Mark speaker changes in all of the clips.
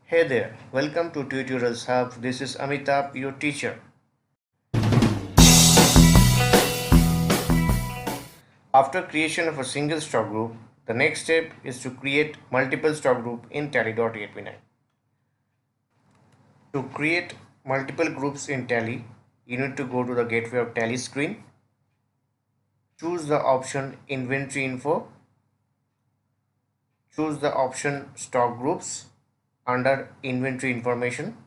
Speaker 1: Hey there, welcome to Tutorials Hub. This is Amitabh, your teacher. After creation of a single stock group, the next step is to create multiple stock group in Tally.erp9. To create multiple groups in Tally, you need to go to the gateway of Tally screen, choose the option Inventory Info, choose the option Stock Groups under Inventory Information.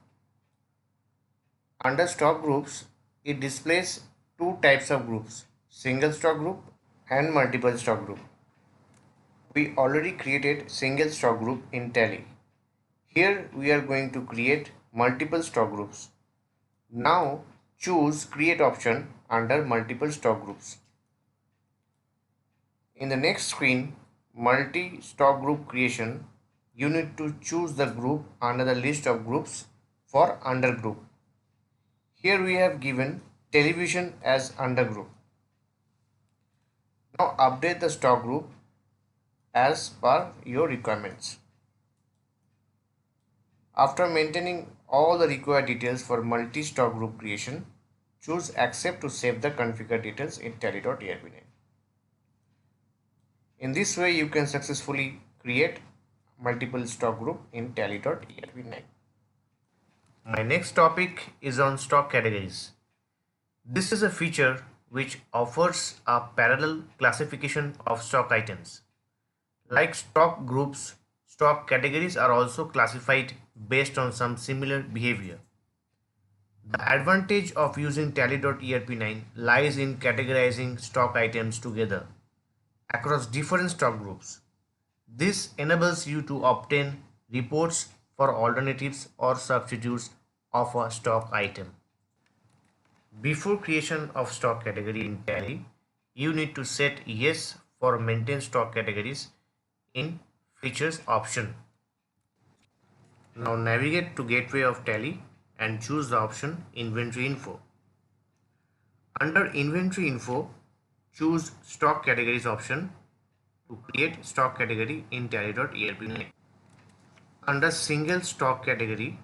Speaker 1: Under stock groups, it displays two types of groups, single stock group and multiple stock group. We already created single stock group in Tally. Here we are going to create multiple stock groups. Now choose create option under multiple stock groups. In the next screen, multi stock group creation, you need to choose the group under the list of groups for under group. Here we have given television as under group. Now update the stock group as per your requirements. After maintaining all the required details for multi-stock group creation, choose accept to save the configured details in Tally.erp9. In this way, you can successfully create multiple stock group in Tally.erp9. My next topic is on stock categories. This is a feature which offers a parallel classification of stock items. Like stock groups, stock categories are also classified based on some similar behavior. The advantage of using Tally.erp9 lies in categorizing stock items together across different stock groups. This enables you to obtain reports for alternatives or substitutes of a stock item. Before creation of stock category in Tally, you need to set yes for maintain stock categories in features option. Now navigate to gateway of Tally and choose the option inventory info. Under inventory info, choose stock categories option to create stock category in Tally.erp9. Under single stock category,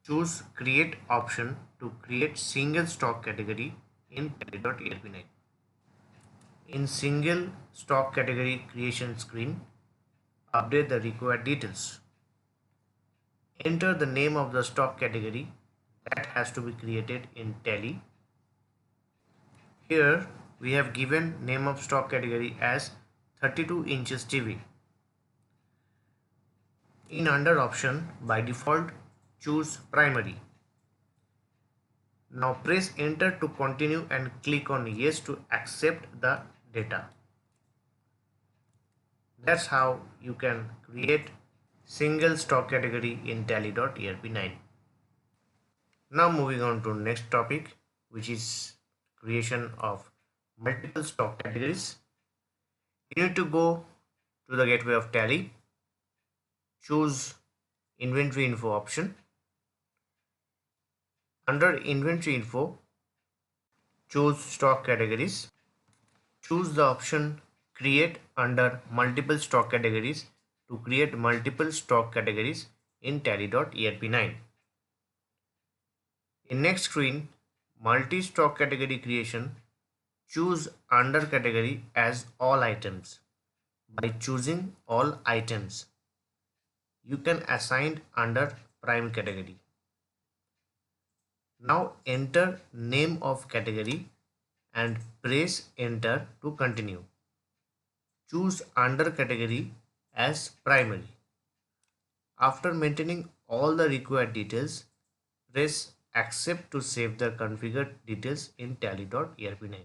Speaker 1: choose create option to create single stock category in Tally.erp9. In single stock category creation screen, update the required details. Enter the name of the stock category that has to be created in Tally. Here we have given name of stock category as 32 inches TV. In under option, by default, choose primary. Now press enter to continue and click on yes to accept the data. That's how you can create single stock category in Tally.erp9. Now moving on to next topic, which is creation of multiple stock categories. You need to go to the gateway of Tally, choose inventory info option. Under inventory info, choose stock categories. Choose the option create under multiple stock categories to create multiple stock categories in Tally.erp9. In next screen, multi-stock category creation, choose under category as all items. By choosing all items, you can assign under prime category. Now enter name of category and press enter to continue. Choose under category as primary. After maintaining all the required details, press accept to save the configured details in Tally.erp9.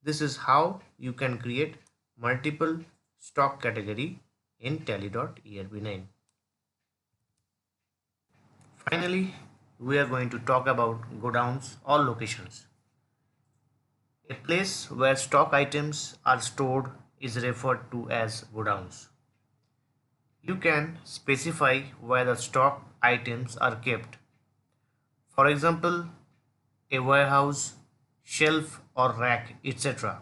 Speaker 1: This is how you can create multiple stock category in Tally.erp9. Finally, we are going to talk about Godowns or locations. A place where stock items are stored is referred to as Godowns. You can specify where the stock items are kept. For example, a warehouse, shelf or rack, etc.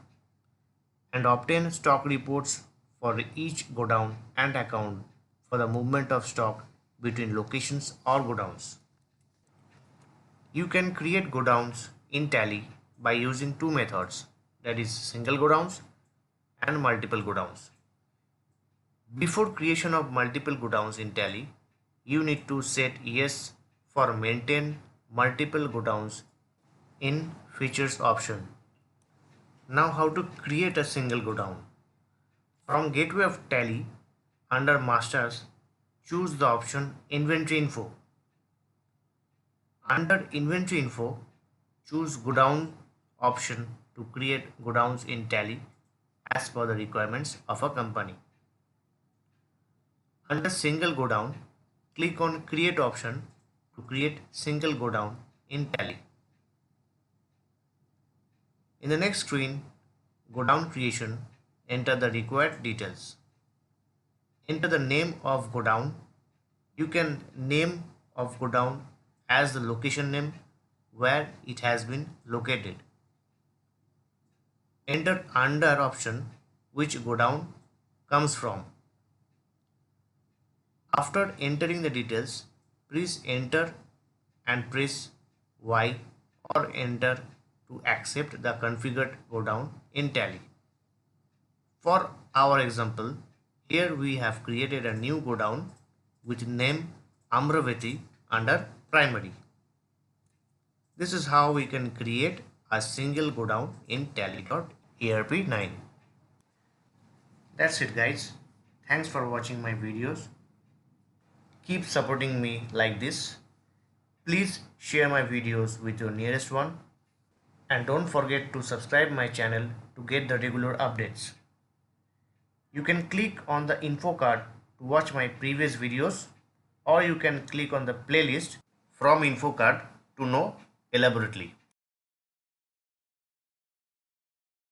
Speaker 1: and obtain stock reports for each godown and account for the movement of stock between locations or godowns. You can create godowns in Tally by using two methods, that is single godowns and multiple godowns. Before creation of multiple godowns in Tally, you need to set yes for maintain multiple godowns in features option. Now how to create a single godown. From gateway of Tally, under masters, choose the option inventory info. Under inventory info, choose godown option to create godowns in Tally as per the requirements of a company. Under single godown, click on create option to create single godown in Tally. In the next screen, godown creation, enter the required details. Enter the name of godown. You can name of godown as the location name where it has been located. Enter under option which godown comes from. After entering the details, please enter and press Y or enter to accept the configured godown in Tally. For our example, here we have created a new godown with name Amravati under primary. This is how we can create a single godown in Tally.erp9. That's it guys. Thanks for watching my videos. Keep supporting me like this. Please share my videos with your nearest one. And don't forget to subscribe my channel to get the regular updates. You can click on the info card to watch my previous videos, or you can click on the playlist from info card to know elaborately.